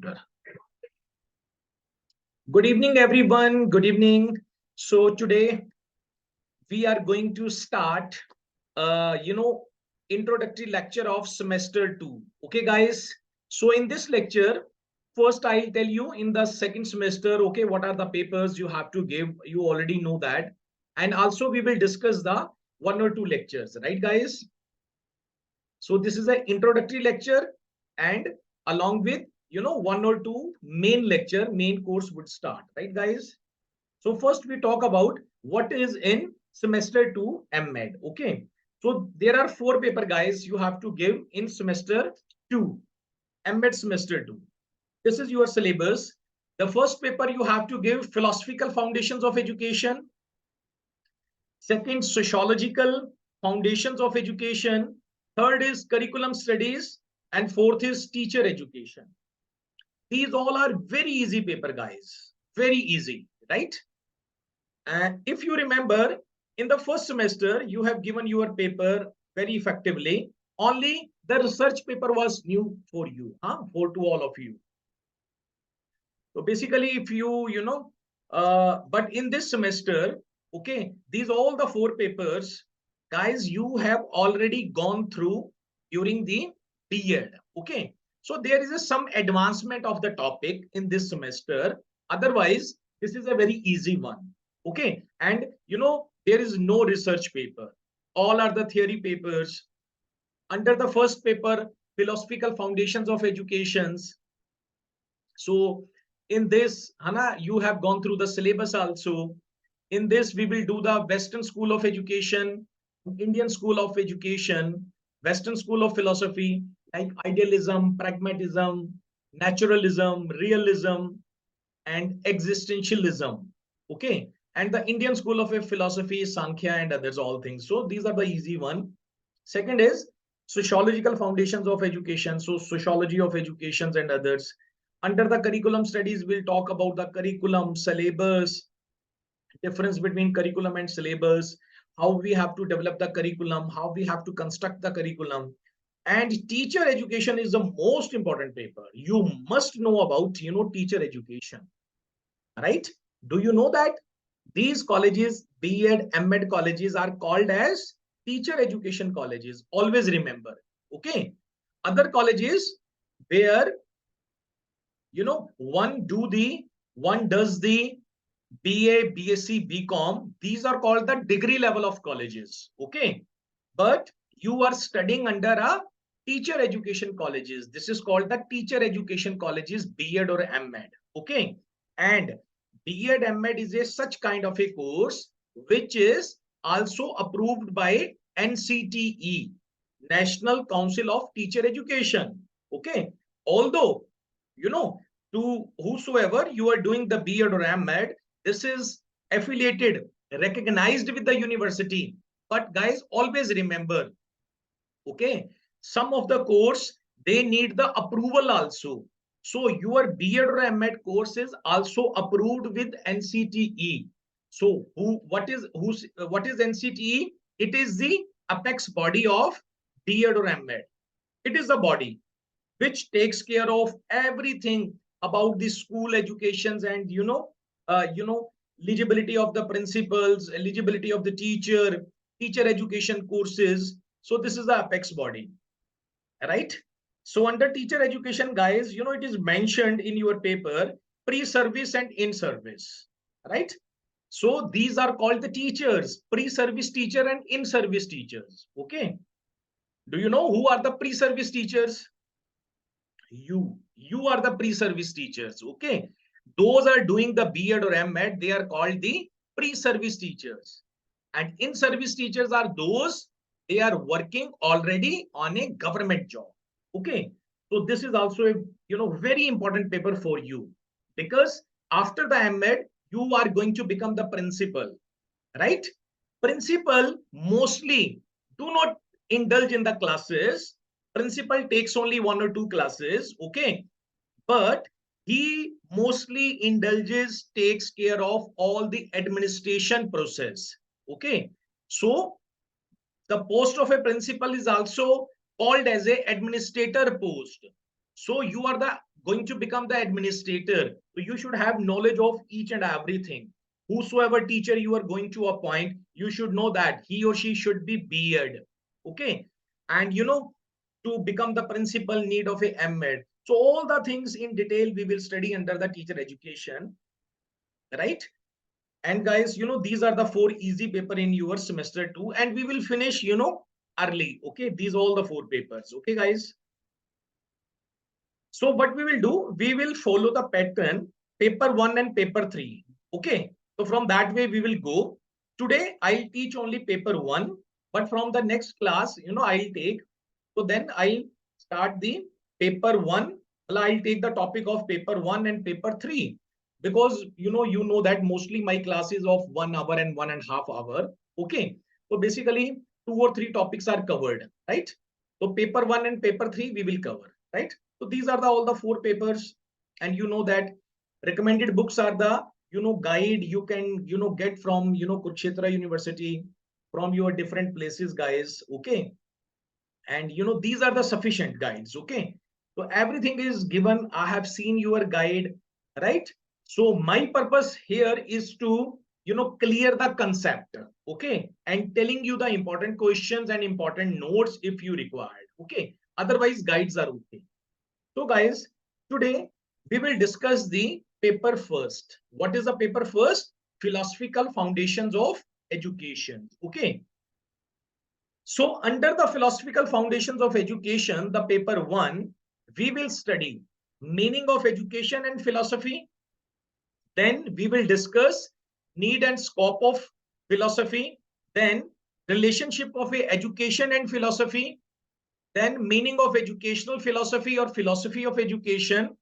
semester. Good evening, everyone. Good evening. So today we are going to start, introductory lecture of semester 2. Okay, guys. So in this lecture, first I'll tell you in the second semester, okay, what are the papers you have to give. You already know that. And also we will discuss the 1 or 2 lectures, right, guys? So this is an introductory lecture, and along with 1 or 2 main course would start, right, guys? So first we talk about what is in semester 2 M Ed. Okay, so there are 4 paper, guys, you have to give in semester 2 M Ed semester 2. This is your syllabus. The first paper you have to give philosophical foundations of education. Second, sociological foundations of education. Third is curriculum studies. And fourth is teacher education. These all are very easy paper, guys. Very easy, right? And if you remember, in the first semester, you have given your paper very effectively. Only the research paper was new for you, for to all of you. So basically, if but in this semester, okay, these all the 4 papers, guys, you have already gone through during the B.Ed. Okay, so there is some advancement of the topic in this semester. Otherwise, this is a very easy one. Okay, and there is no research paper. All are the theory papers. Under the first paper, philosophical foundations of educations. So in this, Hana, you have gone through the syllabus also. In this, we will do the Western School of Education, Indian School of Education, Western School of Philosophy, like idealism, pragmatism, naturalism, realism, and existentialism. Okay. And the Indian School of Philosophy, Sankhya, and others, all things. So these are the easy one. Second is sociological foundations of education. So sociology of educations and others. Under the curriculum studies, we'll talk about the curriculum, syllabus, difference between curriculum and syllabus, how we have to develop the curriculum, how we have to construct the curriculum. And teacher education is the most important paper. You must know about, teacher education, right? Do you know that these colleges, B.Ed, M.Ed colleges are called as teacher education colleges? Always remember, okay? Other colleges where one does the BA, BSc, BCom. These are called the degree level of colleges. Okay. But you are studying under a teacher education colleges. This is called the teacher education colleges, B.Ed or M.Ed. Okay. And B.Ed, M.Ed is a such kind of a course which is also approved by NCTE, National Council of Teacher Education. Okay. Although, to whosoever you are doing the B.Ed or M.Ed, this is affiliated, recognized with the university. But guys, always remember, okay, some of the course, they need the approval also. So your B.Ed or M.Ed course is also approved with NCTE. So what is NCTE? It is the apex body of B.Ed or M.Ed. It is the body which takes care of everything about the school educations and eligibility of the principals, eligibility of the teacher education courses. So this is the apex body, right? So under teacher education, guys, it is mentioned in your paper pre-service and in-service, right? So these are called the teachers, pre-service teacher and in-service teachers. Okay, do you know who are the pre-service teachers? You are the pre-service teachers. Okay, those are doing the B.Ed or M.Ed. They are called the pre-service teachers, and in-service teachers are those, they are working already on a government job. Okay, so this is also a very important paper for you, because after the M.Ed you are going to become the principal, right? Principal mostly do not indulge in the classes. Principal takes only 1 or 2 classes, okay, but he mostly indulges, takes care of all the administration process. Okay, so the post of a principal is also called as a administrator post. So you are the going to become the administrator, so you should have knowledge of each and everything. Whosoever teacher you are going to appoint, you should know that he or she should be B.Ed. Okay. And to become the principal need of a M Ed. So all the things in detail we will study under the teacher education, right? And guys, these are the 4 easy paper in your semester 2, and we will finish, early. Okay, these all the 4 papers. Okay, guys. So what we will do, we will follow the pattern paper 1 and paper 3. Okay. So from that way we will go. Today I'll teach only paper 1, but from the next class, I'll take. So then I'll start the paper 1. I'll take the topic of paper 1 and paper 3, because you know that mostly my class is of 1 hour and 1.5 hour. Okay. So basically 2 or 3 topics are covered, right? So paper 1 and paper 3 we will cover, right? So these are all the 4 papers, and you know that recommended books are the guide you can get from Kurukshetra University, from your different places, guys. Okay. And these are the sufficient guides. Okay. So everything is given. I have seen your guide, right? So my purpose here is to clear the concept, okay, and telling you the important questions and important notes if you required. Okay. Otherwise guides are okay. So guys, today we will discuss the paper first. What is the paper first? Philosophical foundations of education. Okay. So under the philosophical foundations of education, the paper 1, we will study meaning of education and philosophy. Then we will discuss need and scope of philosophy. Then relationship of education and philosophy. Then meaning of educational philosophy or philosophy of education.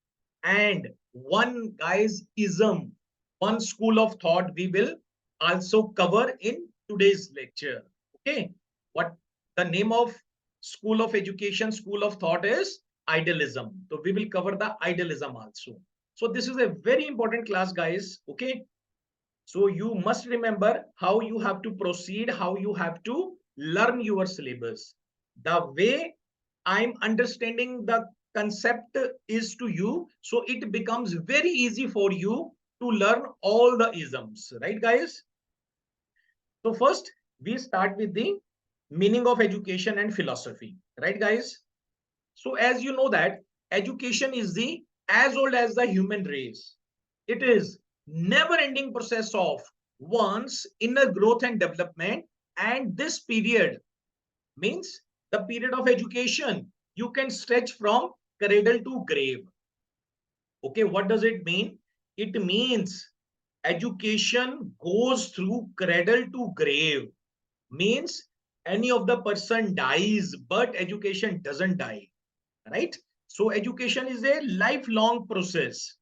And one guy's ism, one school of thought we will also cover in today's lecture. Okay. What the name of school of education, school of thought is idealism. So we will cover the idealism also. So this is a very important class, guys. Okay. So you must remember how you have to proceed, how you have to learn your syllabus. The way I'm understanding the concept is to you, so it becomes very easy for you to learn all the isms, right, guys? So first, we start with the meaning of education and philosophy, right, guys? So as you know that education is the as old as the human race. It is never-ending process of one's inner growth and development, and this period means the period of education you can stretch from cradle to grave. Okay, what does it mean? It means education goes through cradle to grave. Means any of the person dies, but education doesn't die, right? So education is a lifelong process.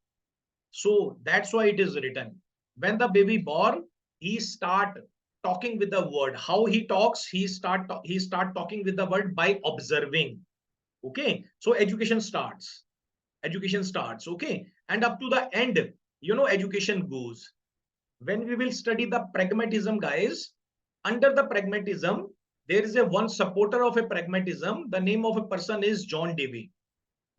So that's why it is written. When the baby born, he start talking with the word. How he talks, he start talking with the word by observing. Okay. So education starts. Education starts. Okay. And up to the end, education goes. When we will study the pragmatism, guys, under the pragmatism, there is a one supporter of a pragmatism. The name of a person is John Dewey.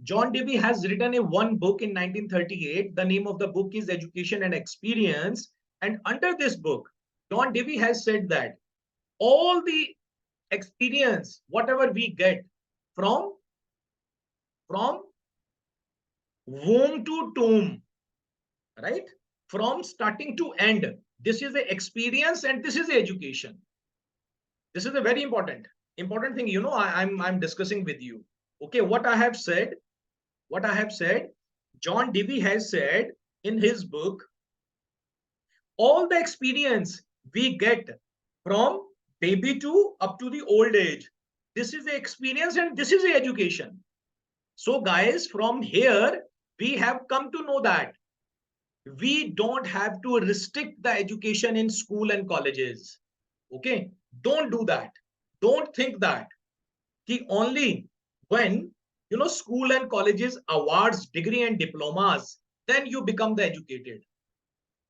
John Dewey has written a one book in 1938. The name of the book is Education and Experience. And under this book, John Dewey has said that all the experience, whatever we get from womb to tomb, right? From starting to end, this is the experience and this is the education. This is a very important thing, I'm discussing with you. Okay, what I have said, John Dewey has said in his book, all the experience we get from baby to up to the old age, this is the experience and this is the education. So guys, from here, we have come to know that we don't have to restrict the education in school and colleges. Okay, don't do that. Don't think that only when school and colleges awards degree and diplomas, then you become the educated.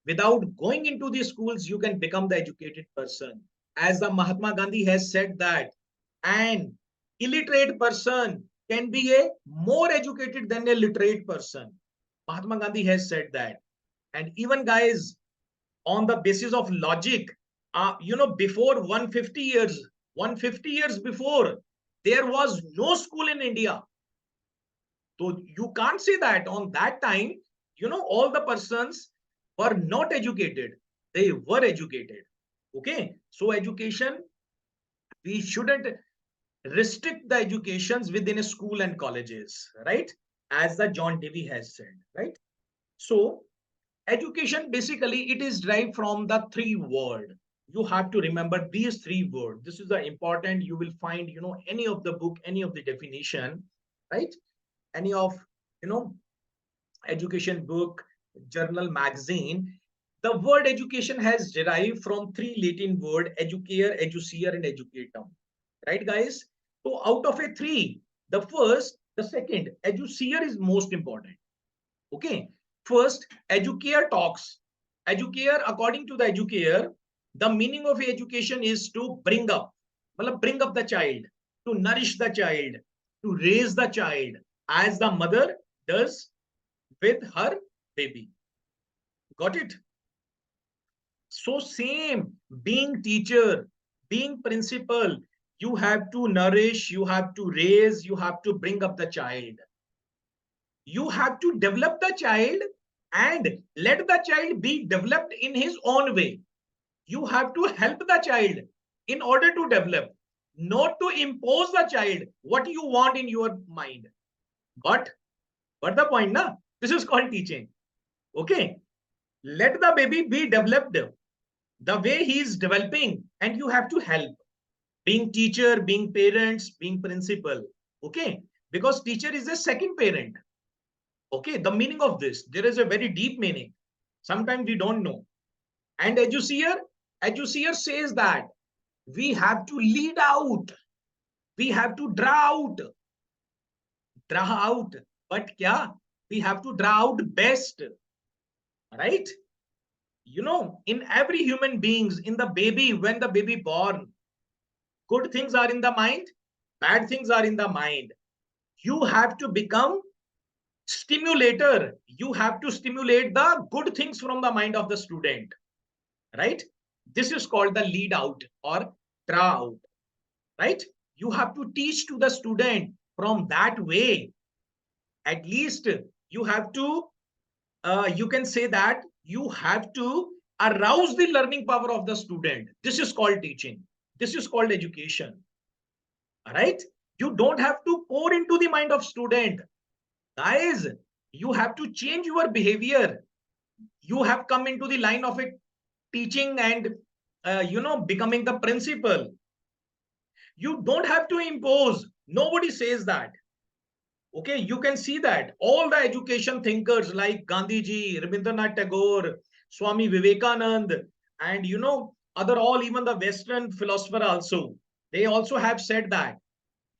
Without going into the schools, you can become the educated person. As the Mahatma Gandhi has said that an illiterate person can be a more educated than a literate person. Mahatma Gandhi has said that. And even guys, on the basis of logic, before 150 years before, there was no school in India. So you can't say that on that time, all the persons were not educated. They were educated. Okay. So education, we shouldn't restrict the educations within a school and colleges, right? As the John Dewey has said, right? So education, basically, it is derived from the three word. You have to remember these three words. This is the important. You will find, any of the book, any of the definition, right? Any of, you know, education book, journal, magazine. The word education has derived from three Latin word: educare, educier, and educatum. Right, guys? So out of a three, the first, the second, educier is most important. Okay. First, educare talks. Educare, according to the educare, the meaning of education is to bring up. Well, bring up the child, to nourish the child, to raise the child as the mother does with her baby. Got it? So same, being teacher, being principal, you have to nourish, you have to raise, you have to bring up the child. You have to develop the child and let the child be developed in his own way. You have to help the child in order to develop, not to impose the child what you want in your mind. But the point, na? This is called teaching. Okay. Let the baby be developed the way he is developing, and you have to help. Being teacher, being parents, being principal. Okay. Because teacher is a second parent. Okay, the meaning of this, there is a very deep meaning. Sometimes we don't know. And educier says that we have to lead out, we have to draw out. But kya? We have to draw out best, right? In every human beings, in the baby, when the baby born, good things are in the mind, bad things are in the mind. You have to become stimulator. You have to stimulate the good things from the mind of the student, right? This is called the lead out or draw out, right? You have to teach to the student from that way. At least you have to, you can say that you have to arouse the learning power of the student. This is called teaching. This is called education, right? You don't have to pour into the mind of student. Guys, you have to change your behavior. You have come into the line of it, teaching and becoming the principal. You don't have to impose. Nobody says that. Okay, you can see that all the education thinkers like Gandhiji, Rabindranath Tagore, Swami Vivekanand, and other all, even the Western philosopher also, they also have said that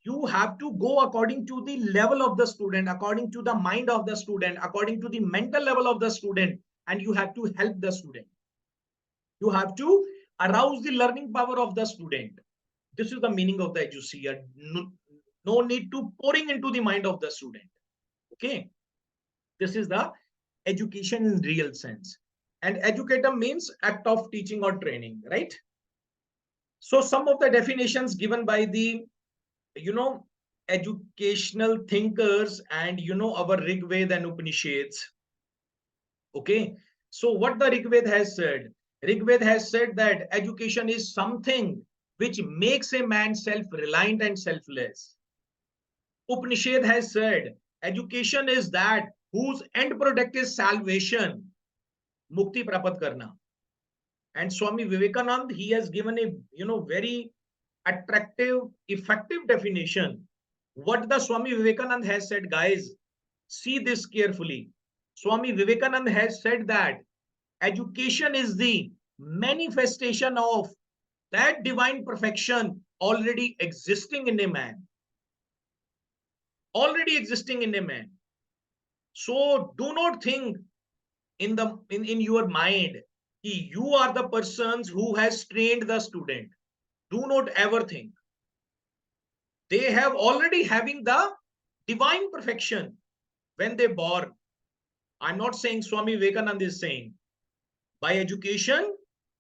you have to go according to the level of the student, according to the mind of the student, according to the mental level of the student, and you have to help the student. You have to arouse the learning power of the student. This is the meaning of the educier. No need to pouring into the mind of the student. Okay. This is the education in real sense. And educator means act of teaching or training, right? So some of the definitions given by the, educational thinkers and, our Rig Veda and Upanishads. Okay. So what the Rig Veda has said? Rig Veda has said that education is something which makes a man self-reliant and selfless. Upanishad has said education is that whose end product is salvation, mukti prapat karna. And Swami Vivekanand, he has given a very attractive, effective definition. What the Swami Vivekanand has said, guys, see this carefully. Swami Vivekanand has said that education is the manifestation of that divine perfection already existing in a man. Already existing in a man. So do not think in your mind you are the persons who has trained the student. Do not ever think. They have already having the divine perfection when they born. I'm not saying Swami Vivekananda is saying. By education,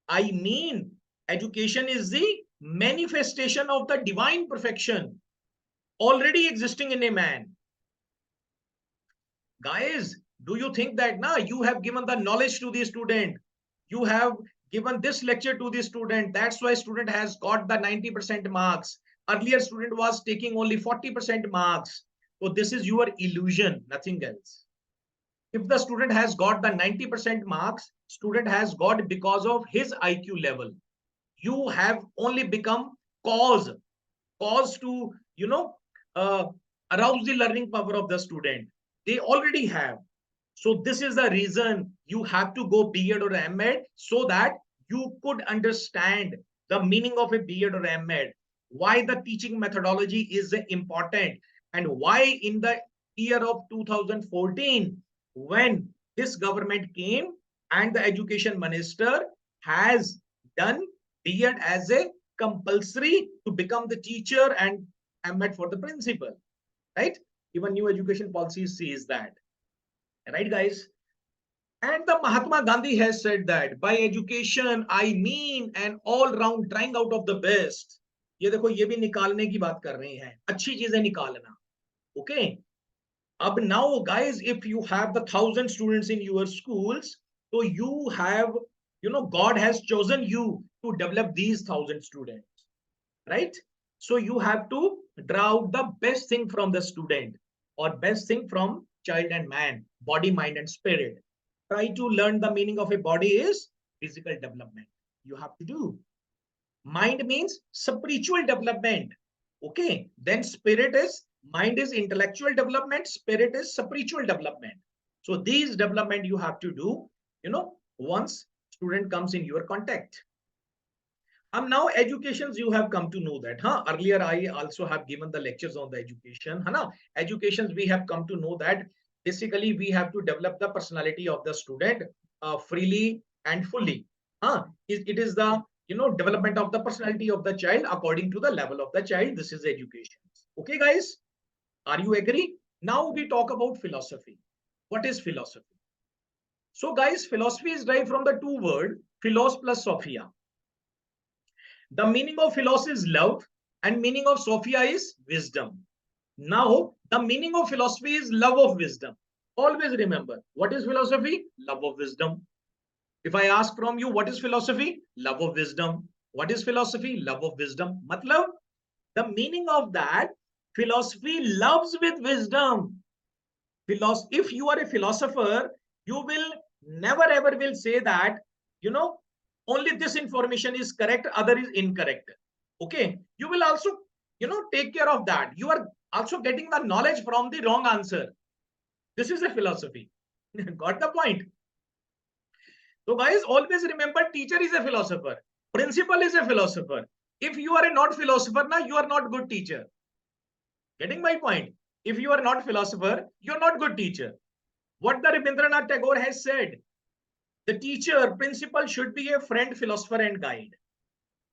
I mean education is the manifestation of the divine perfection already existing in a man. Guys, do you think that now you have given the knowledge to the student? You have given this lecture to the student. That's why student has got the 90% marks. Earlier student was taking only 40% marks. So this is your illusion, nothing else. If the student has got the 90% marks, student has got because of his IQ level. You have only become cause to, uh, arouse the learning power of the student. They already have. So this is the reason you have to go B.Ed or M.Ed, so that you could understand the meaning of a B.Ed or M.Ed, why the teaching methodology is important, and why in the year of 2014, when this government came and the education minister has done B.Ed as a compulsory to become the teacher and M.Ed for the principal, right? Even new education policy says that. Right, guys? And the Mahatma Gandhi has said that by education, I mean an all-round trying out of the best. ये देखो ये भी निकालने की बात कर रहे हैं, अच्छी चीजें निकालना. Okay. अब now, guys, if you have the 1,000 students in your schools, so you have, God has chosen you to develop these 1,000 students, right? So you have to draw out the best thing from the student, or best thing from child and man, body, mind, and spirit. Try to learn the meaning of a body is physical development. You have to do. Mind means spiritual development. Okay. Then spirit is, mind is intellectual development, spirit is spiritual development. So these development you have to do, once student comes in your contact. Now educations you have come to know that. Earlier I also have given the lectures on the education. Educations we have come to know that basically we have to develop the personality of the student freely and fully. It is the development of the personality of the child according to the level of the child. This is education. Okay, guys, are you agree? Now we talk about philosophy. What is philosophy? So, guys, philosophy is derived from the two words philos plus sophia. The meaning of philosophy is love, and meaning of sophia is wisdom. Now, the meaning of philosophy is love of wisdom. Always remember, what is philosophy? Love of wisdom. If I ask from you, what is philosophy? Love of wisdom. What is philosophy? Love of wisdom. Matlab, the meaning of that, philosophy loves with wisdom. If you are a philosopher, you will never ever will say that, only this information is correct, other is incorrect. Okay. You will also, take care of that. You are also getting the knowledge from the wrong answer. This is a philosophy. Got the point? So guys, always remember, teacher is a philosopher. Principal is a philosopher. If you are a not philosopher, now you are not good teacher. Getting my point? If you are not philosopher, you're not good teacher. What the Rabindranath Tagore has said, the teacher, principal should be a friend, philosopher, and guide.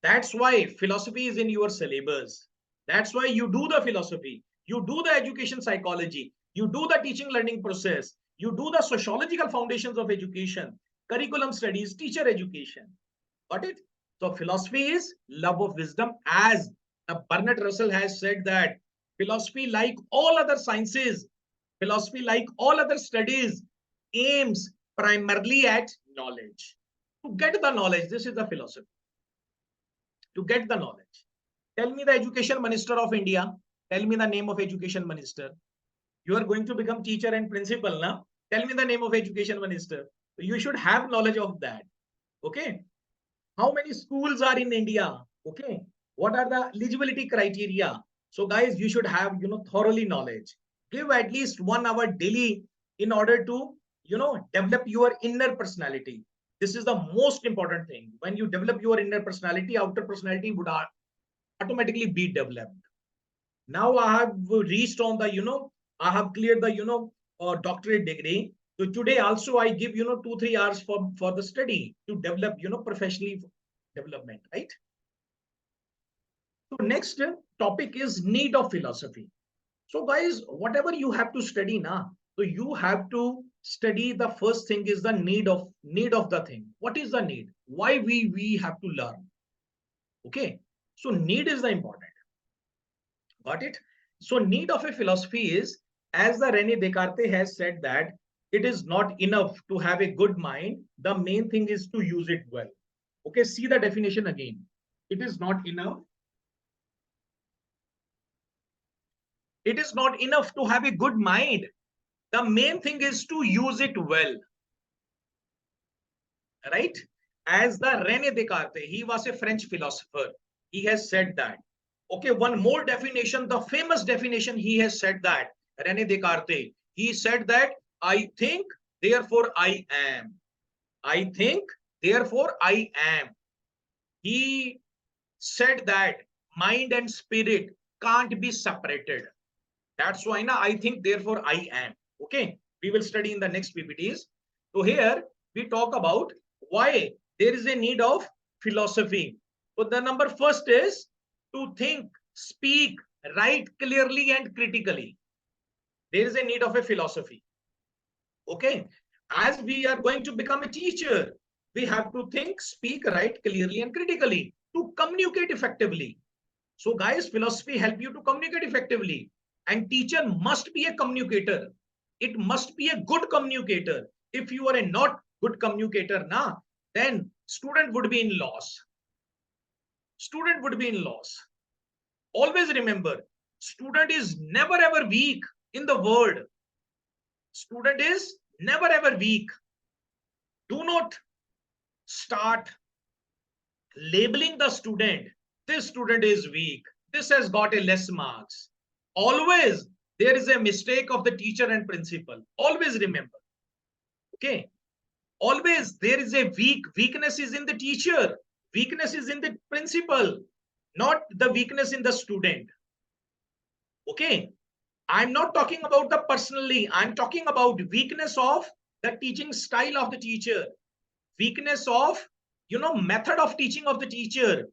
That's why philosophy is in your syllabus. That's why you do the philosophy. You do the education psychology. You do the teaching learning process. You do the sociological foundations of education, curriculum studies, teacher education. Got it? So philosophy is love of wisdom. As Bernard Russell has said that philosophy, like all other sciences, philosophy, like all other studies, aims primarily at knowledge. To get the knowledge, this is the philosophy. To get the knowledge. Tell me the education minister of India. Tell me the name of education minister. You are going to become teacher and principal now. Tell me the name of education minister. You should have knowledge of that. Okay. How many schools are in India? Okay. What are the eligibility criteria? So guys, you should have, thoroughly knowledge. Give at least 1 hour daily in order to, develop your inner personality. This is the most important thing. When you develop your inner personality, outer personality would automatically be developed. Now I have reached on the, I have cleared the, doctorate degree. So today also I give, 2-3 hours for the study to develop, professionally development, right? So next topic is need of philosophy. So guys, whatever you have to study now, so you have to study. The first thing is the need of the thing. What is the need? Why we have to learn? Okay, so need is the important. Got it? So need of a philosophy is, as the Rene Descartes has said, that it is not enough to have a good mind. The main thing is to use it well. Okay, see the definition again. It is not enough. It is not enough to have a good mind. The main thing is to use it well. Right? As the Rene Descartes, he was a French philosopher. He has said that. Okay, one more definition, the famous definition he has said that, Rene Descartes, he said that I think, therefore I am. I think, therefore I am. He said that mind and spirit can't be separated. That's why now I think, therefore I am. Okay, we will study in the next PPTs. So here we talk about why there is a need of philosophy. So the number first is to think, speak, write clearly and critically. There is a need of a philosophy. Okay, as we are going to become a teacher, we have to think, speak, write clearly and critically to communicate effectively. So guys, philosophy help you to communicate effectively, and teacher must be a communicator. It must be a good communicator. If you are a not good communicator now, then student would be in loss. Student would be in loss. Always remember, student is never ever weak in the world. Student is never ever weak. Do not start labeling the student. This student is weak. This has got a less marks. Always there is a mistake of the teacher and principal. Always remember. Okay. Always there is a weakness is in the teacher. Weakness is in the principal, not the weakness in the student. Okay. I'm not talking about the personally. I'm talking about weakness of the teaching style of the teacher. Weakness of, method of teaching of the teacher.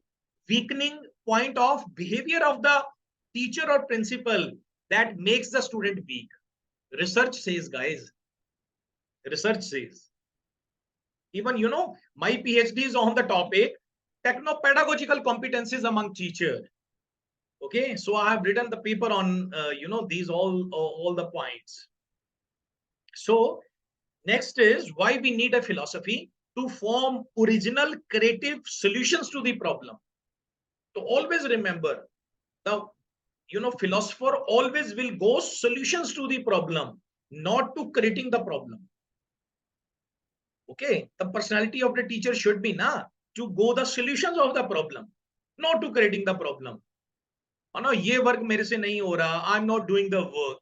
Weakening point of behavior of the teacher or principal that makes the student weak. Research says, guys, research says. Even, my PhD is on the topic, techno-pedagogical competencies among teachers. Okay, so I have written the paper on, these all the points. So next is why we need a philosophy to form original creative solutions to the problem. So always remember, the philosopher always will go solutions to the problem, not to creating the problem. Okay, the personality of the teacher should be to go the solutions of the problem, not to creating the problem. ये work मेरे से नहीं हो रहा, I'm not doing the work.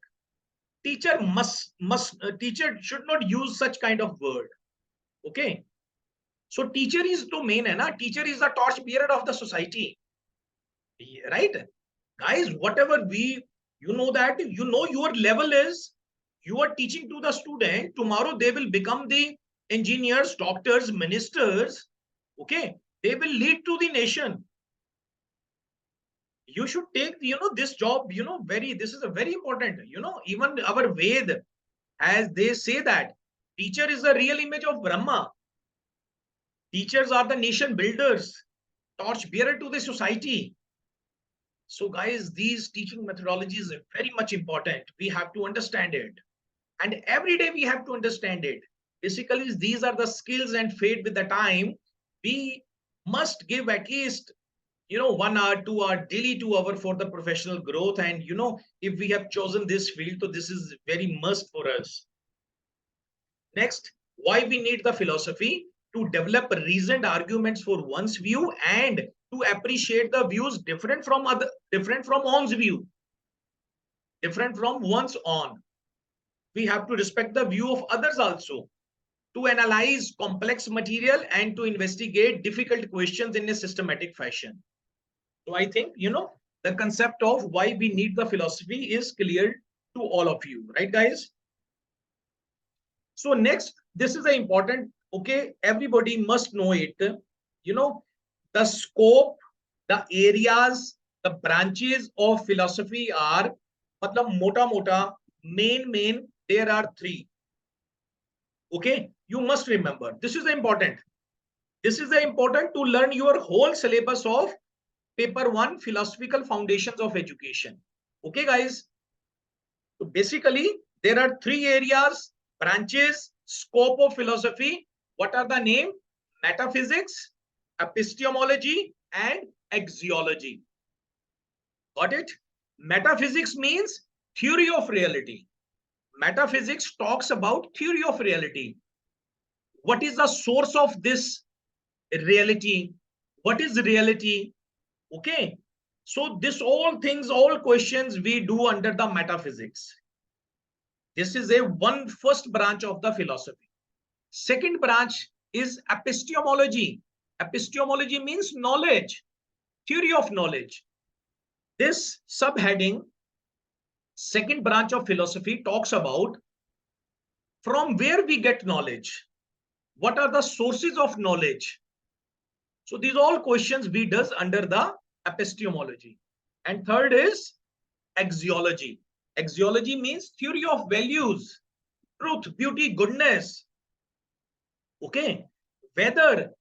Teacher teacher should not use such kind of word. Okay, so teacher is to main hai teacher is the torch bearer of the society, right? Guys, whatever that your level is, you are teaching to the student. Tomorrow they will become the engineers, doctors, ministers. Okay, they will lead to the nation. You should take this job, this is a very important. Even our Ved, as they say that teacher is the real image of Brahma. Teachers are the nation builders, torch bearer to the society. So guys, these teaching methodologies are very much important. We have to understand it, and every day we have to understand it. Basically, these are the skills, and fade with the time. We must give at least 1 hour, 2 hour, daily 2 hour for the professional growth. And if we have chosen this field, so this is very must for us. Next, why we need the philosophy to develop reasoned arguments for one's view and to appreciate the views different from one's view, different from one's own. We have to respect the view of others also, to analyze complex material and to investigate difficult questions in a systematic fashion. So I think, the concept of why we need the philosophy is clear to all of you, right, guys? So next, this is the important, okay, everybody must know it. The scope, the areas, the branches of philosophy are मतलब मोटा मोटा main there are three. Okay, you must remember this is important. This is important to learn your whole syllabus of paper 1 philosophical foundations of education. Okay guys, so basically there are three areas, branches, scope of philosophy. What are the name? Metaphysics, epistemology and axiology. Got it? Metaphysics means theory of reality. Metaphysics talks about theory of reality. What is the source of this reality? What is reality? Okay, so this all things, all questions we do under the metaphysics. This is a one first branch of the philosophy. Second branch is epistemology. Epistemology means knowledge, theory of knowledge. This subheading, second branch of philosophy, talks about from where we get knowledge. What are the sources of knowledge? So these all questions we does under the epistemology. And third is axiology. Axiology means theory of values, truth, beauty, goodness. Okay, whether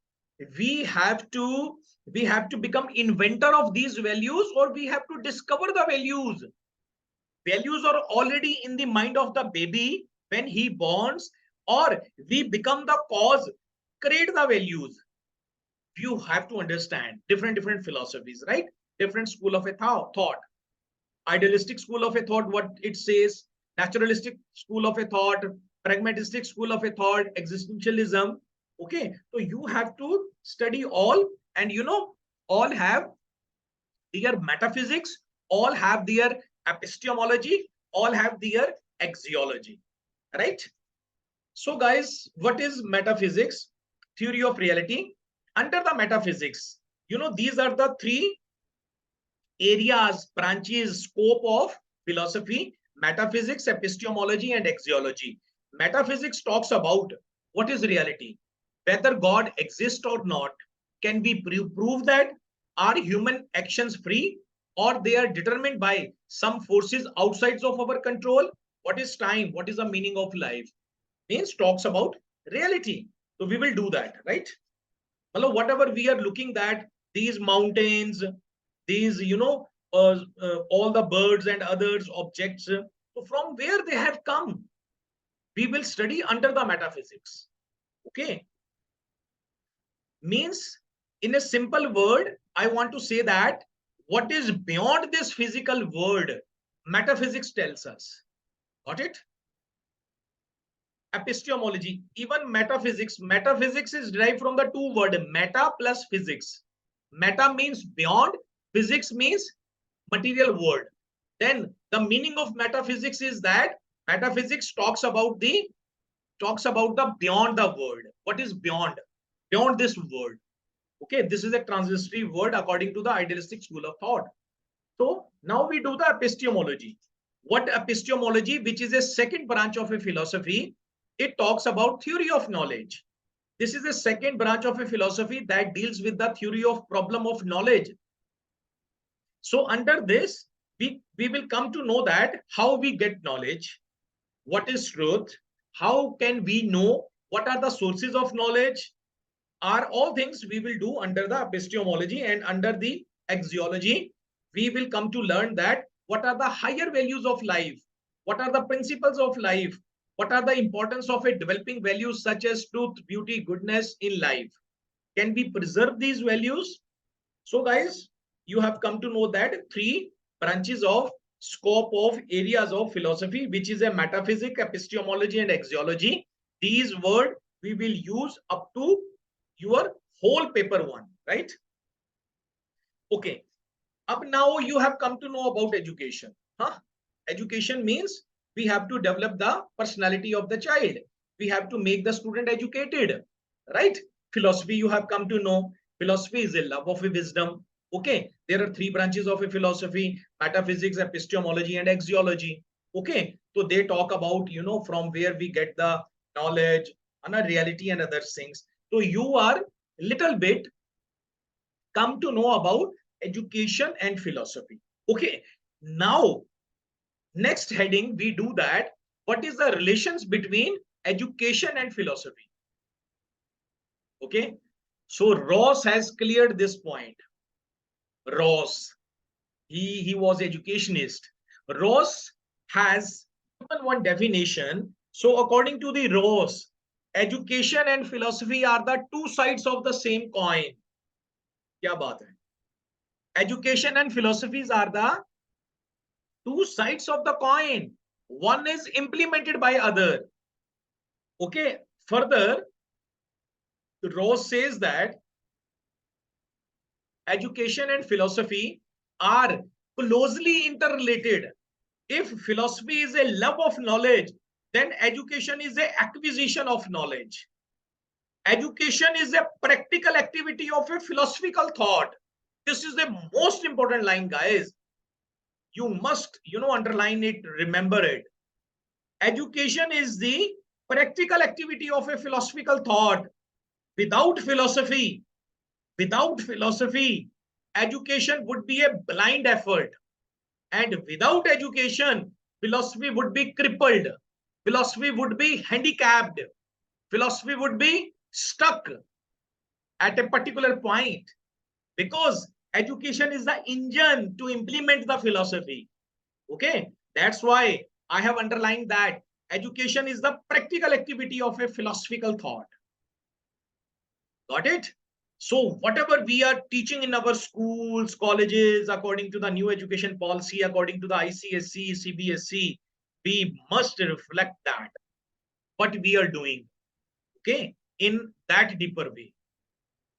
we have to become inventor of these values or we have to discover the values. Values are already in the mind of the baby when he borns, or we become the cause, create the values. You have to understand different philosophies, right? Different school of a thought. Idealistic school of a thought, what it says, naturalistic school of a thought, pragmatistic school of a thought, existentialism. Okay, so you have to study all, and all have their metaphysics, all have their epistemology, all have their axiology, right? So guys, what is metaphysics? Theory of reality. Under the metaphysics, these are the three areas, branches, scope of philosophy: metaphysics, epistemology and axiology. Metaphysics talks about what is reality, whether God exists or not. Can we prove that? Are human actions free, or they are determined by some forces outside of our control? What is time? What is the meaning of life? Means talks about reality. So we will do that, right? Well, whatever we are looking at, these mountains, these all the birds and others objects, so from where they have come, we will study under the metaphysics. Okay, means in a simple word I want to say that what is beyond this physical world, metaphysics tells us. Got it? Epistemology, even metaphysics is derived from the two word meta plus physics. Meta means beyond, physics means material world. Then the meaning of metaphysics is that metaphysics talks about the beyond the world. What is beyond this world? Okay, this is a transitory word according to the idealistic school of thought. So now we do the epistemology. What epistemology, which is a second branch of a philosophy, it talks about theory of knowledge. This is a second branch of a philosophy that deals with the theory of problem of knowledge. So under this, we will come to know that how we get knowledge, what is truth, how can we know, what are the sources of knowledge, are all things we will do under the epistemology. And under the axiology, we will come to learn that what are the higher values of life, what are the principles of life, what are the importance of a developing values such as truth, beauty, goodness in life. Can we preserve these values? So guys, you have come to know that three branches of scope of areas of philosophy, which is a metaphysics, epistemology and axiology. These words we will use up to your whole paper 1, right? Okay, up now you have come to know about education. Education means we have to develop the personality of the child, we have to make the student educated, right? Philosophy, you have come to know, philosophy is a love of a wisdom. Okay, there are three branches of a philosophy: metaphysics, epistemology and axiology. Okay, so they talk about from where we get the knowledge and a reality and other things. So you are little bit come to know about education and philosophy. Okay, now Next heading, we do that. What is the relations between education and philosophy? Okay. So Ross has cleared this point. Ross, he was educationist. Ross has given one definition. So according to the Ross, education and philosophy are the two sides of the same coin. क्या बात है? Education and philosophies are the two sides of the coin. One is implemented by other. Okay. Further, Ross says that education and philosophy are closely interrelated. If philosophy is a love of knowledge, then education is a acquisition of knowledge. Education is a practical activity of a philosophical thought. This is the most important line, guys. You must, underline it, remember it. Education is the practical activity of a philosophical thought. Without philosophy, education would be a blind effort. And without education, philosophy would be crippled. Philosophy would be handicapped. Philosophy would be stuck at a particular point, because education is the engine to implement the philosophy. Okay, that's why I have underlined that education is the practical activity of a philosophical thought. Got it? So whatever we are teaching in our schools, colleges, according to the new education policy, according to the ICSE, CBSE, we must reflect that, what we are doing, okay, in that deeper way.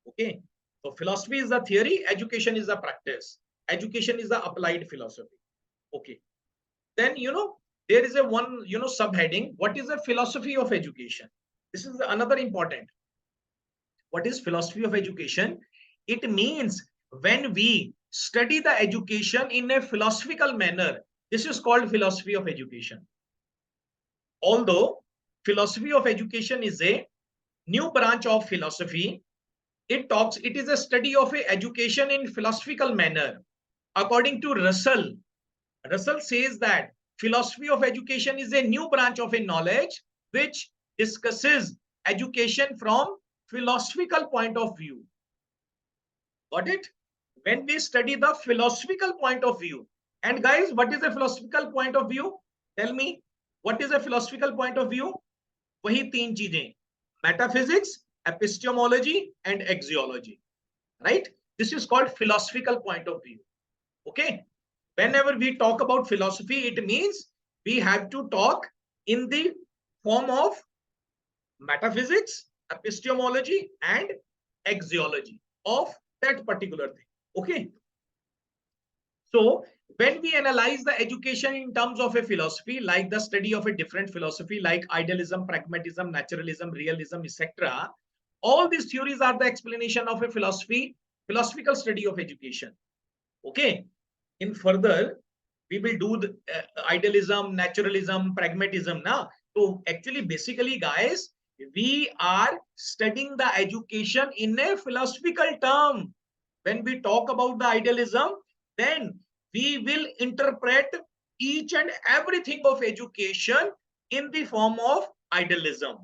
Okay, so philosophy is the theory, education is the practice, education is the applied philosophy. Okay, then there is a one subheading, what is the philosophy of education? This is another important. What is philosophy of education? It means when we study the education in a philosophical manner, this is called philosophy of education. Although philosophy of education is a new branch of philosophy, it is a study of a education in philosophical manner. According to Russell says that philosophy of education is a new branch of a knowledge which discusses education from philosophical point of view. Got it? When we study the philosophical point of view, and guys, what is a philosophical point of view? Tell me, what is a philosophical point of view? वही तीन चीजें, metaphysics, epistemology, and axiology. Right? This is called philosophical point of view. Okay? Whenever we talk about philosophy, it means we have to talk in the form of metaphysics, epistemology, and axiology of that particular thing. Okay. So when we analyze the education in terms of a philosophy, like the study of a different philosophy, like idealism, pragmatism, naturalism, realism, etc., all these theories are the explanation of a philosophical study of education. Okay. In further, we will do the idealism, naturalism, pragmatism now. So actually, basically, guys, we are studying the education in a philosophical term. When we talk about the idealism, then we will interpret each and everything of education in the form of idealism.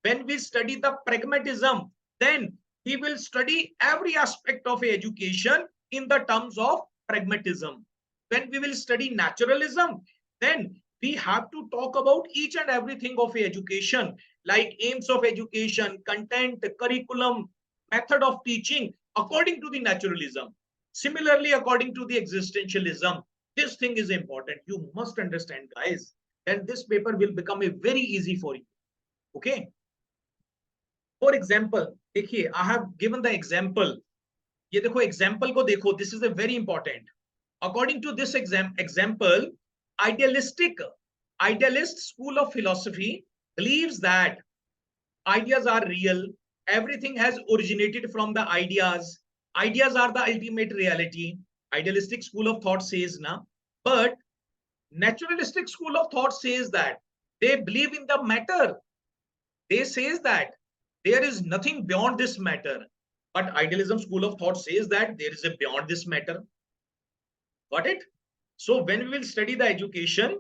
When we study the pragmatism, then we will study every aspect of education in the terms of pragmatism. When we will study naturalism, then we have to talk about each and everything of education, like aims of education, content, curriculum, method of teaching, according to the naturalism. Similarly, according to the existentialism, this thing is important. You must understand, guys. Then this paper will become a very easy for you. Okay. For example, देखिए, I have given the example. ये देखो example को देखो. This is a very important. According to this example, idealist school of philosophy believes that ideas are real. Everything has originated from the ideas. Ideas are the ultimate reality. Idealistic school of thought says na. But naturalistic school of thought says that they believe in the matter. They says that there is nothing beyond this matter. But idealism school of thought says that there is a beyond this matter. Got it? So when we will study the education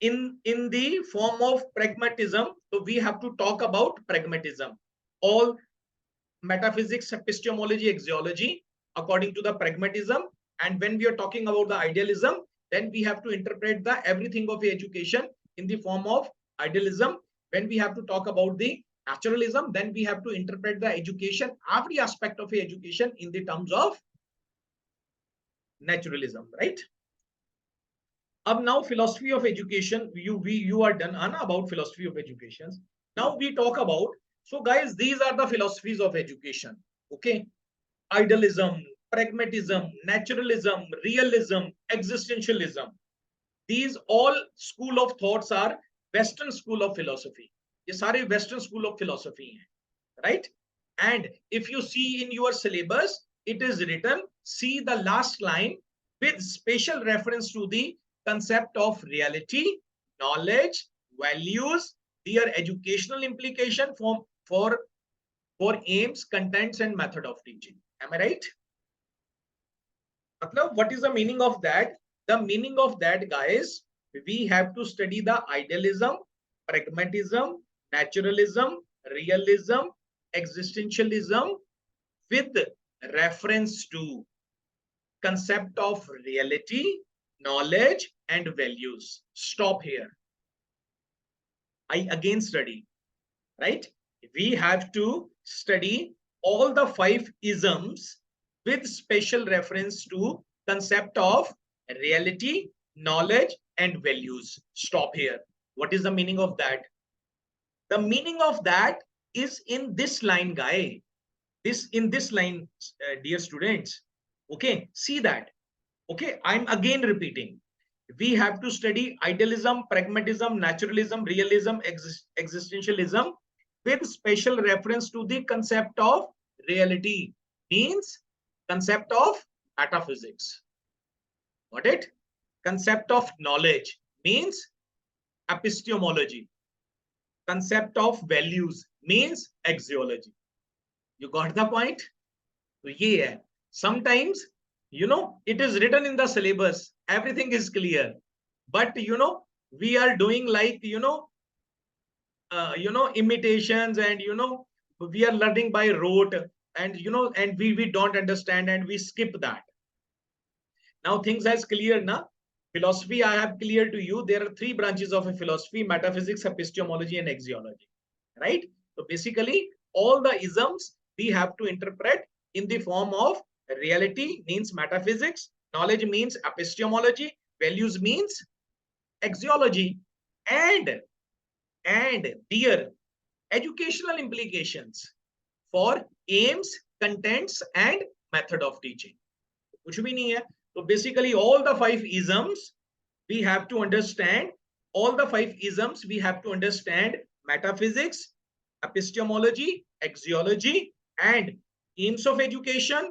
in the form of pragmatism, so we have to talk about pragmatism, all metaphysics, epistemology, axiology according to the pragmatism. And when we are talking about the idealism, then we have to interpret the everything of education in the form of idealism. When we have to talk about the naturalism, then we have to interpret the education, every aspect of education in the terms of naturalism, right? Up now, philosophy of education. You are done Anna, about philosophy of education. Now we talk about. So guys, these are the philosophies of education. Okay, idealism, pragmatism, naturalism, realism, existentialism. These all school of thoughts are Western school of philosophy. ये सारे Western school of philosophy हैं, right? And if you see in your syllabus, it is written, see the last line with special reference to the concept of reality, knowledge, values, their educational implication for aims, contents, and method of teaching. Am I right? What is the meaning of that? The meaning of that, guys, we have to study the idealism, pragmatism, naturalism, realism, existentialism with reference to concept of reality, knowledge, and values. Stop here. I again study, right? We have to study all the 5 isms with special reference to concept of reality, knowledge, and values. Stop here. What is the meaning of that? The meaning of that is in this line, guy. In this line, dear students. Okay, see that. Okay, I'm again repeating. We have to study idealism, pragmatism, naturalism, realism, existentialism with special reference to the concept of reality, means concept of metaphysics. Got it? Concept of knowledge means epistemology. Concept of values means axiology. You got the point? So yeah, sometimes, it is written in the syllabus, everything is clear, but we are doing like imitations, and we are learning by rote, and and we don't understand, and we skip that. Now things as clear now. Philosophy I have clear to you. There are 3 branches of a philosophy: metaphysics, epistemology, and axiology, right? So basically all the isms we have to interpret in the form of reality means metaphysics, knowledge means epistemology, values means axiology, and their educational implications for aims, contents, and method of teaching. कुछ भी नहीं है. So basically all the 5 isms we have to understand. All the 5 isms we have to understand: metaphysics, epistemology, axiology, and aims of education,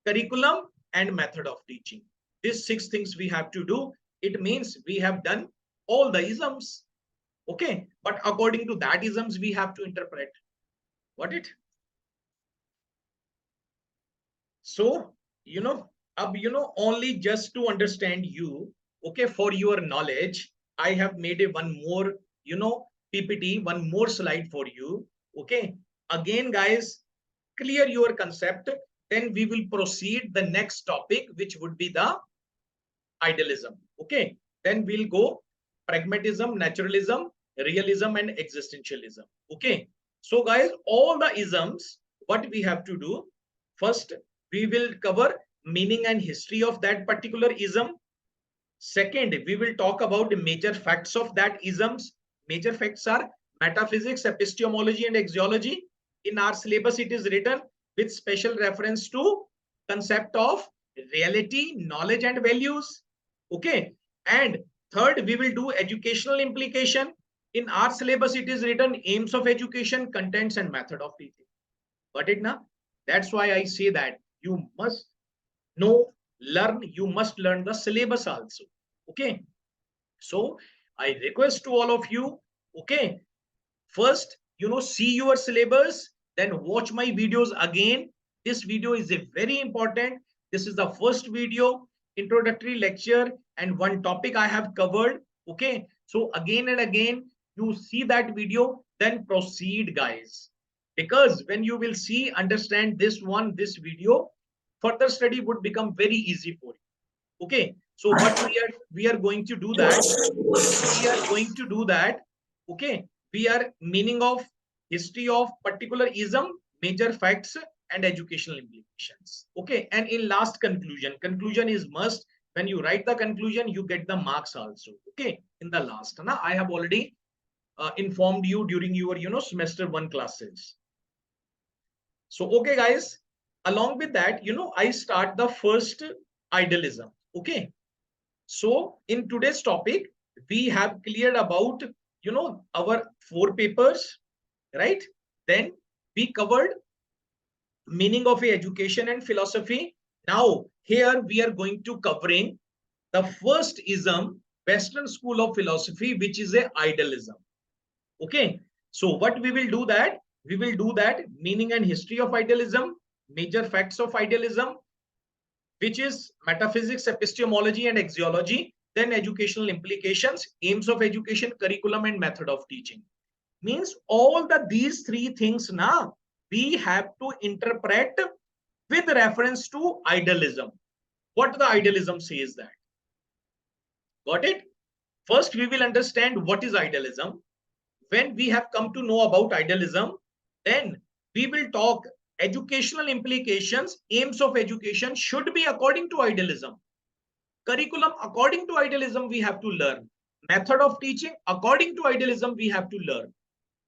curriculum, and method of teaching. These 6 things we have to do. It means we have done all the isms. Okay, but according to that isms we have to interpret. Got it? So only just to understand you, okay, for your knowledge, I have made a one more PPT, one more slide for you. Okay, again guys, clear your concept, then we will proceed the next topic, which would be the idealism. Okay, then we'll go pragmatism, naturalism, realism, and existentialism. Okay, so guys, all the isms, what we have to do first, we will cover meaning and history of that particular ism. Second, we will talk about the major facts of that isms. Major facts are metaphysics, epistemology, and axiology. In our syllabus it is written with special reference to concept of reality, knowledge, and values. Okay, and third, we will do educational implication. In our syllabus it is written aims of education, contents, and method of teaching. Got it now? That's why I say that you must you must learn the syllabus also. Okay, so I request to all of you, okay, first see your syllabus, then watch my videos again. This video is a very important. This is the first video. introductory lecture and one topic I have covered. Okay, so again and again you see that video, then proceed, guys, because when you will see, understand this video, further study would become very easy for you. Okay, so what we are going to do that, okay, we are meaning of history of particular ism, major facts and educational implications. Okay, and in last, conclusion is must. When you write the conclusion, you get the marks also. Okay, in the last, na, I have already informed you during your semester 1 classes. So okay guys, along with that, I start the first idealism. Okay, so in today's topic, we have cleared about our 4 papers, right? Then we covered meaning of education and philosophy. Now here we are going to covering the first ism, Western school of philosophy, which is a idealism. Okay, so what we will do that, meaning and history of idealism, major facts of idealism, which is metaphysics, epistemology and axiology, then educational implications, aims of education, curriculum and method of teaching. Means all these 3 things now we have to interpret with reference to idealism. What the idealism says that. Got it? First we will understand what is idealism. When we have come to know about idealism, then we will talk educational implications, aims of education should be according to idealism. Curriculum according to idealism we have to learn. Method of teaching according to idealism we have to learn.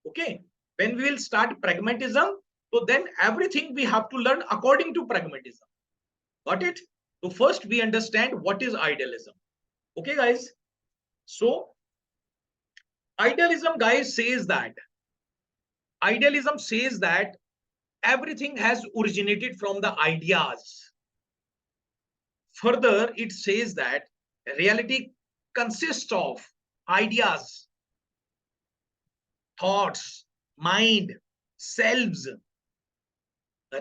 Okay, when we will start pragmatism, so then everything we have to learn according to pragmatism. Got it? So first we understand what is idealism. Okay guys, so idealism guys says that everything has originated from the ideas. Further, it says that reality consists of ideas, thoughts, mind, selves,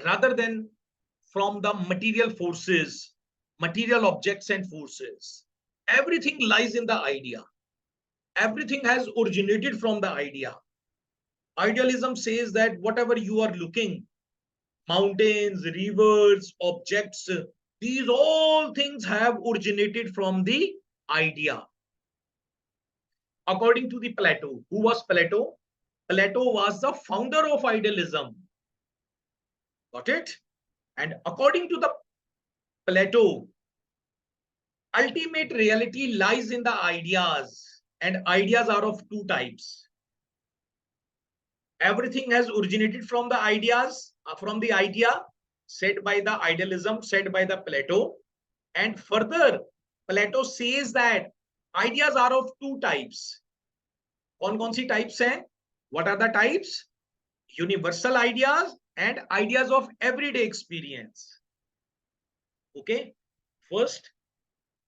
rather than from the material forces, material objects and forces. Everything lies in the idea. Everything has originated from the idea. Idealism says that whatever you are looking, mountains, rivers, objects, these all things have originated from the idea. According to the Plato, who was Plato? Plato was the founder of idealism. Got it? And according to the Plato, ultimate reality lies in the ideas, and ideas are of 2 types. Everything has originated from the ideas, from the idea said by the idealism, said by the Plato. And further, Plato says that ideas are of 2 types. कौन सी types हैं? What are the types? Universal ideas and ideas of everyday experience. Okay, first,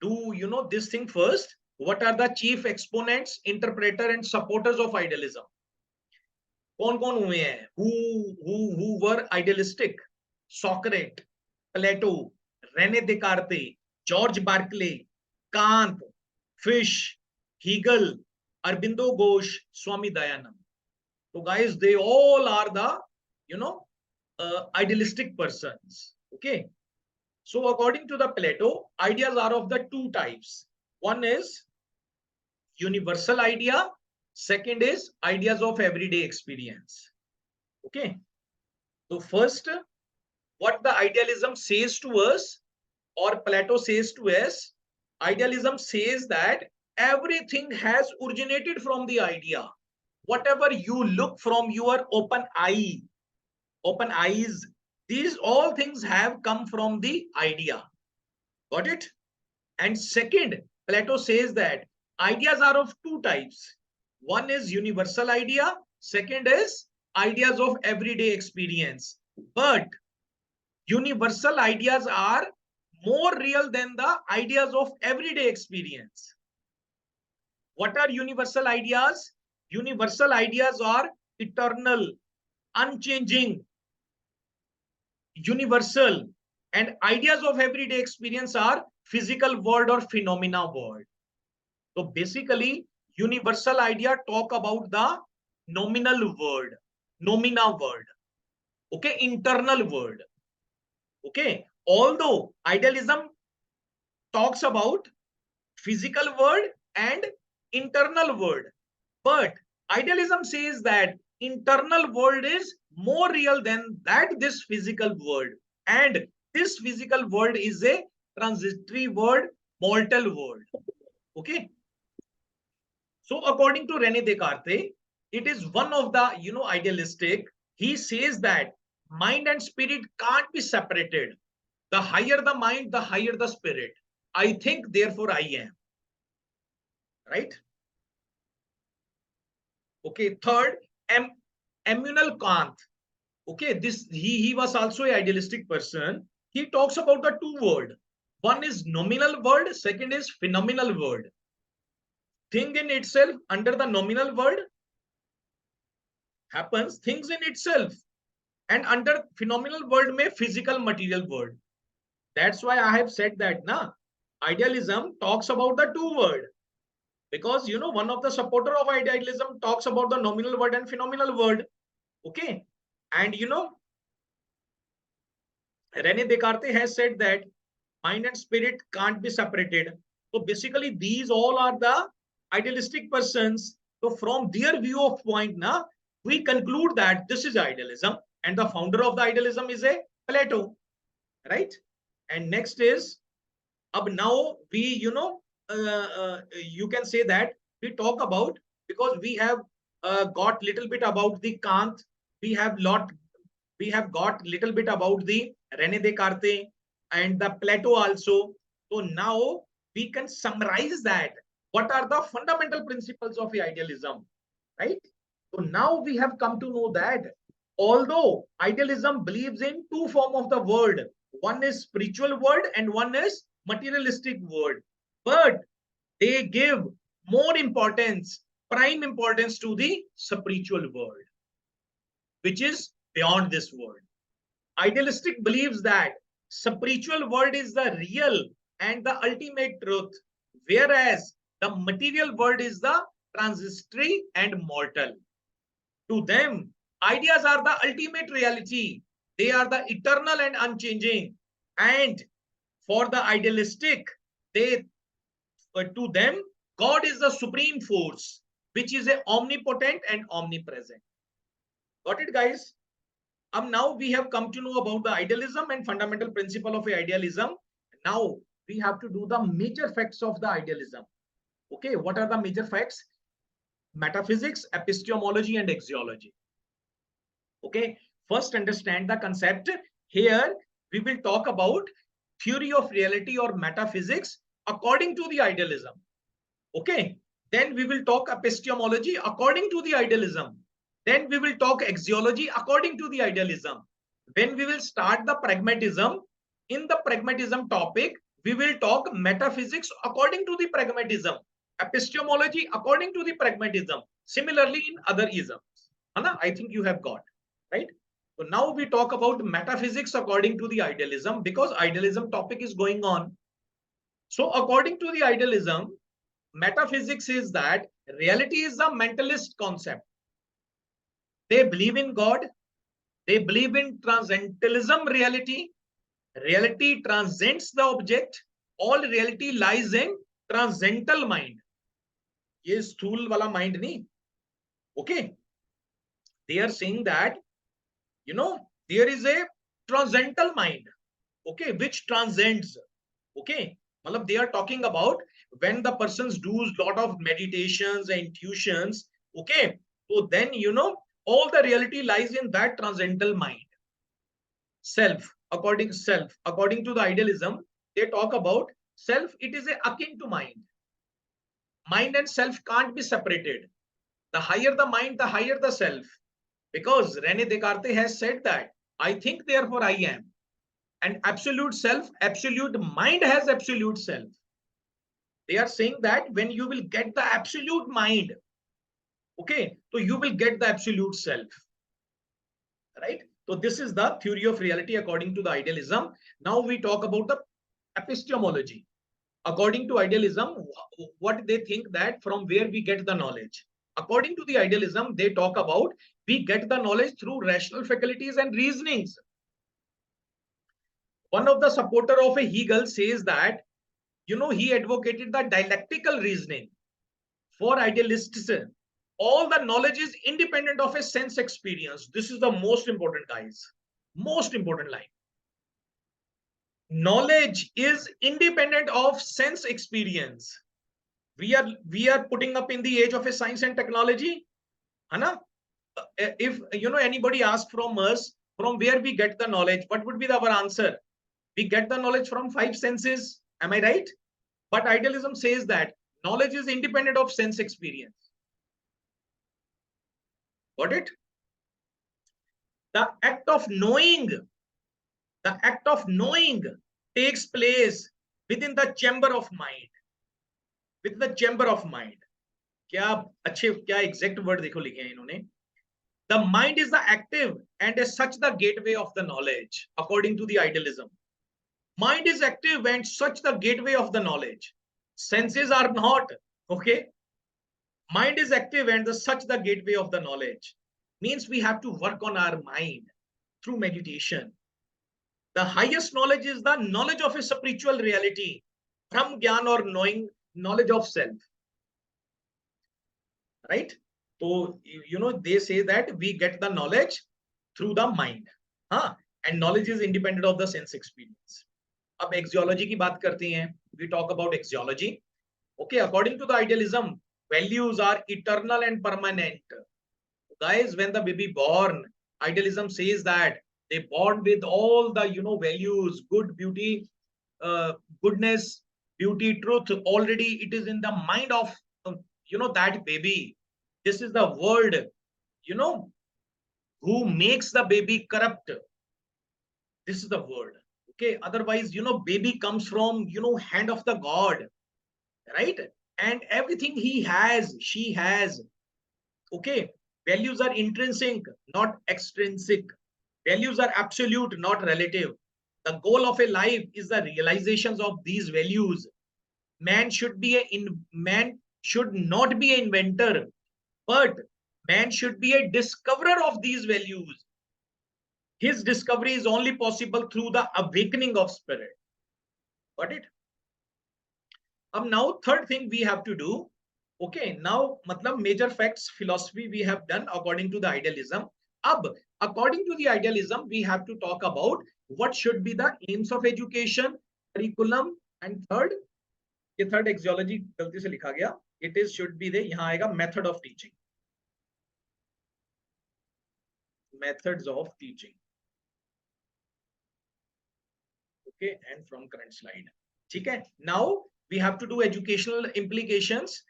do you know this thing first? What are the chief exponents, interpreter and supporters of idealism? कौन हुए हैं? Who were idealistic? Socrates, Plato, René Descartes, George Berkeley, Kant, Fish, Hegel, Aurobindo Ghosh, Swami Dayanand. So guys, they all are the idealistic persons. Okay, so according to the Plato, ideas are of the 2 types. One is universal idea, second is ideas of everyday experience. Okay, so first, what the idealism says to us, or Plato says to us, idealism says that everything has originated from the idea. Whatever you look from your open eyes, these all things have come from the idea. Got it? And second, Plato says that ideas are of 2 types. One is universal idea, second is ideas of everyday experience. But universal ideas are more real than the ideas of everyday experience. What are universal ideas? Universal ideas are eternal, unchanging, universal, and ideas of everyday experience are physical world or phenomena world. So basically, universal idea talk about the nominal world, nomina world, okay, internal world, okay. Although idealism talks about physical world and internal world, but idealism says that internal world is more real than that this physical world, and this physical world is a transitory world, mortal world, okay. So according to Rene Descartes, it is one of the idealistic. He says that mind and spirit can't be separated. The higher the mind, the higher the spirit. I think, therefore I am. Right? Okay. Third, Emmanuel Kant. Okay, this he was also a idealistic person. He talks about the two world. One is nominal world, second is phenomenal world. Thing in itself under the nominal world happens things in itself, and under phenomenal world may physical material world. That's why I have said that na idealism talks about the two world, because one of the supporter of idealism talks about the nominal world and phenomenal world, okay. And Rene Descartes has said that mind and spirit can't be separated. So basically these all are the idealistic persons. So from their view of point now, we conclude that this is idealism, and the founder of the idealism is a Plato, right? And next is now we you can say that we talk about, because we have got little bit about the Kant, we have got little bit about the Rene Descartes and the Plato also. So now we can summarize that what are the fundamental principles of idealism, right? So now we have come to know that although idealism believes in two forms of the world, one is spiritual world and one is materialistic world, but they give more importance, prime importance to the spiritual world, which is beyond this world. Idealistic believes that spiritual world is the real and the ultimate truth, whereas the material world is the transitory and mortal. To them, ideas are the ultimate reality. They are the eternal and unchanging. And for the idealistic, to them, God is the supreme force, which is a omnipotent and omnipresent. Got it, guys? Now we have come to know about the idealism and fundamental principle of idealism. Now we have to do the major facts of the idealism. Okay, what are the major facts? Metaphysics, epistemology, and axiology. Okay, first understand the concept. Here we will talk about theory of reality or metaphysics according to the idealism. Okay, then we will talk epistemology according to the idealism. Then we will talk axiology according to the idealism. When we will start the pragmatism, in the pragmatism topic, we will talk metaphysics according to the pragmatism, epistemology according to the pragmatism. Similarly in other isms. I think you have got, right? So now we talk about metaphysics according to the idealism, because idealism topic is going on. So according to the idealism, metaphysics is that reality is a mentalist concept. They believe in God. They believe in transcendentalism reality. Reality transcends the object. All reality lies in transcendental mind. ये स्थूल वाला mind नहीं. Okay. They are saying that, there is a transcendental mind. Okay, which transcends. Okay. They are talking about when the persons do a lot of meditations and intuitions. Okay. So then, all the reality lies in that transcendental mind. Self, according to the idealism, they talk about self. It is akin to mind. Mind and self can't be separated. The higher the mind, the higher the self. Because Rene Descartes has said that I think, therefore I am. And absolute self, absolute mind has absolute self. They are saying that when you will get the absolute mind, okay, so you will get the absolute self, right? So this is the theory of reality according to the idealism. Now we talk about the epistemology. according to idealism, what they think that from where we get the knowledge. According to the idealism, they talk about we get the knowledge through rational faculties and reasonings. One of the supporter of a Hegel says that, he advocated the dialectical reasoning. For idealists, all the knowledge is independent of a sense experience. This is the most important, guys. Most important line. Knowledge is independent of sense experience. We are putting up in the age of a science and technology. Hana? If anybody asks from us from where we get the knowledge, what would be our answer? We get the knowledge from five senses. Am I right? But idealism says that knowledge is independent of sense experience. Got it? The act of knowing takes place within the chamber of mind. Within the chamber of mind. क्या exact word देखो लिखे हैं इन्होंने. The mind is the active and as such the gateway of the knowledge, according to the idealism. Mind is active and such the gateway of the knowledge. Senses are not. Okay. Mind is active and such the gateway of the knowledge. Means we have to work on our mind through meditation. The highest knowledge is the knowledge of a spiritual reality, from gyan or knowledge of self. Right? So, they say that we get the knowledge through the mind. And knowledge is independent of the sense experience. अब axiology की बात करते हैं. We talk about axiology. Okay, according to the idealism, values are eternal and permanent. Guys, when the baby born, idealism says that they born with all the values, good, beauty, goodness, beauty, truth. Already it is in the mind of that baby. This is the word who makes the baby corrupt. This is the word. Okay, otherwise baby comes from hand of the God, right? And everything he has, she has. Okay, values are intrinsic, not extrinsic. Values are absolute, not relative. The goal of a life is the realizations of these values. Man should not be an inventor, but man should be a discoverer of these values. His discovery is only possible through the awakening of spirit. Got it? Now third thing we have to do. Okay, now major facts philosophy we have done according to the idealism. According to the idealism, we have to talk about what should be the aims of education, curriculum, and third axiology गलती से लिखा गया. It should be the यहाँ आएगा method of teaching. Methods of teaching. Okay, and from current slide. Okay, now we have to do educational implications.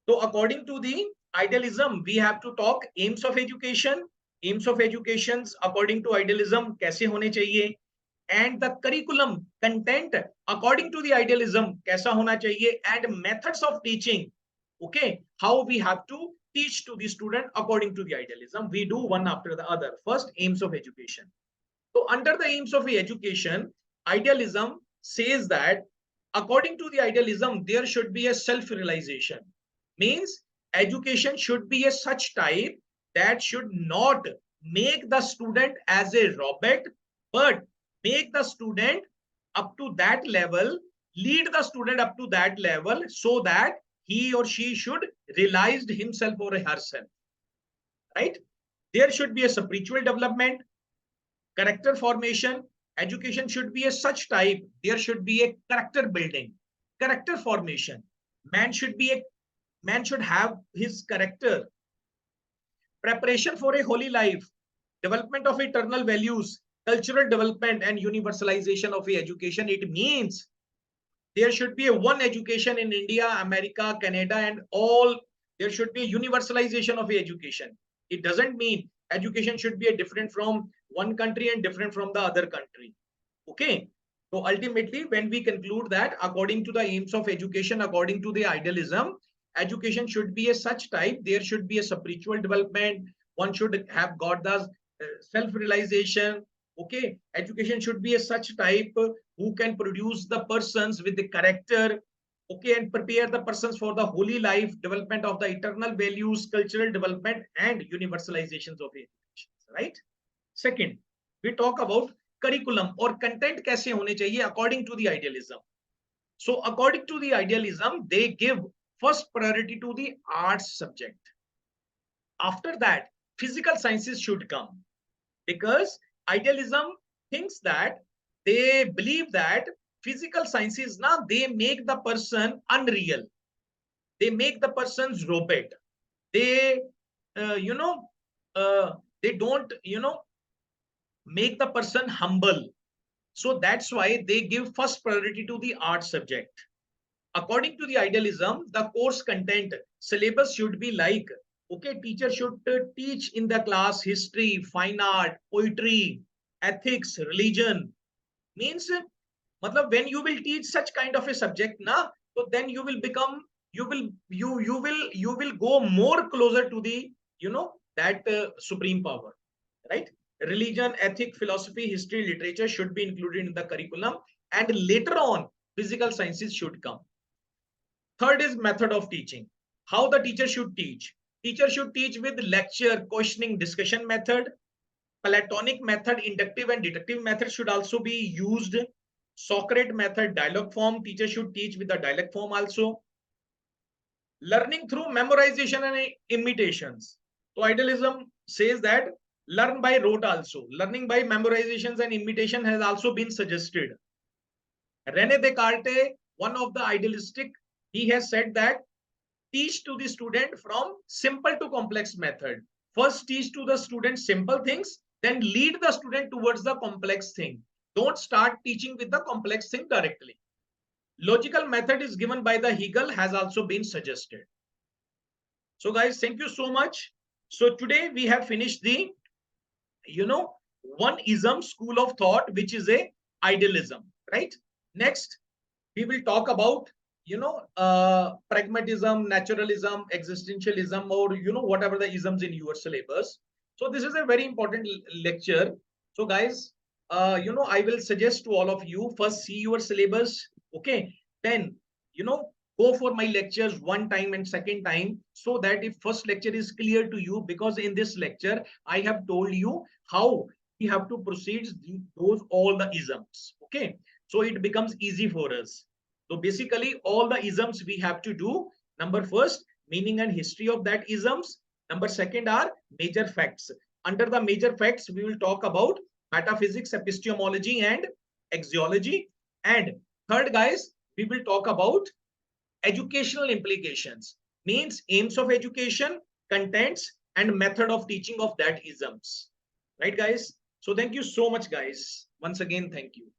So according to the idealism, we have to talk aims of education. Aims of educations according to idealism कैसे होने चाहिए, and the curriculum content according to the idealism कैसा होना चाहिए, and methods of teaching. Okay, how we have to teach to the student according to the idealism. We do one after the other. First, aims of education. So under the aims of education, idealism says that according to the idealism, there should be a self-realization. Means education should be a such type that should not make the student as a robot, but make the student up to that level, lead the student up to that level so that he or she should realize himself or herself. Right? There should be a spiritual development, character formation. Education should be a such type. There should be a character building, character formation. Man should have his character. Preparation for a holy life, development of eternal values, cultural development, and universalization of education. It means there should be a one education in India, America, Canada, and all. There should be a universalization of education. It doesn't mean education should be a different from one country and different from the other country. Okay. So ultimately, when we conclude that according to the aims of education, according to the idealism, education should be a such type. There should be a spiritual development. One should have got the self-realization. Okay. Education should be a such type who can produce the persons with the character. okay, and prepare the persons for the holy life, development of the eternal values, cultural development, and universalizations of education, right? Second, we talk about curriculum or content कैसे होने चाहिए according to the idealism. So according to the idealism, they give first priority to the arts subject. After that, physical sciences should come, because idealism thinks that, they believe that physical sciences now they make the person unreal, they make the person's robot, they uh, you know uh, they don't make the person humble. So that's why they give first priority to the art subject. According to the idealism, the course content syllabus should be like, okay, teacher should teach in the class history, fine art, poetry, ethics, religion. Means, matlab, when you will teach such kind of a subject na, so then you will become, you will go more closer to the that supreme power, right? Religion, ethic, philosophy, history, literature should be included in the curriculum, and later on physical sciences should come. Third is method of teaching. How the teacher should teach. Teacher should teach with lecture, questioning, discussion method. Platonic method, inductive and deductive method should also be used. Socrates method, dialogue form. Teacher should teach with the dialogue form also. Learning through memorization and imitations. So idealism says that learn by rote also. Learning by memorizations and imitation has also been suggested. Rene Descartes, one of the idealistic, he has said that teach to the student from simple to complex method. First teach to the student simple things, then lead the student towards the complex thing. Don't start teaching with the complex thing directly. Logical method is given by the Hegel, has also been suggested. So guys, thank you so much. So today we have finished the, one ism school of thought, which is a idealism, right? Next, we will talk about pragmatism, naturalism, existentialism, or whatever the isms in your syllabus. So this is a very important lecture. So guys, I will suggest to all of you, first see your syllabus, okay, then go for my lectures one time and second time, so that if first lecture is clear to you, because in this lecture I have told you how we have to proceed those all the isms, okay, so it becomes easy for us. So basically, all the isms we have to do. Number first, meaning and history of that isms. Number second are major facts. Under the major facts, we will talk about metaphysics, epistemology, and axiology. And third, guys, we will talk about educational implications, means aims of education, contents, and method of teaching of that isms. Right, guys? So thank you so much, guys. Once again, thank you.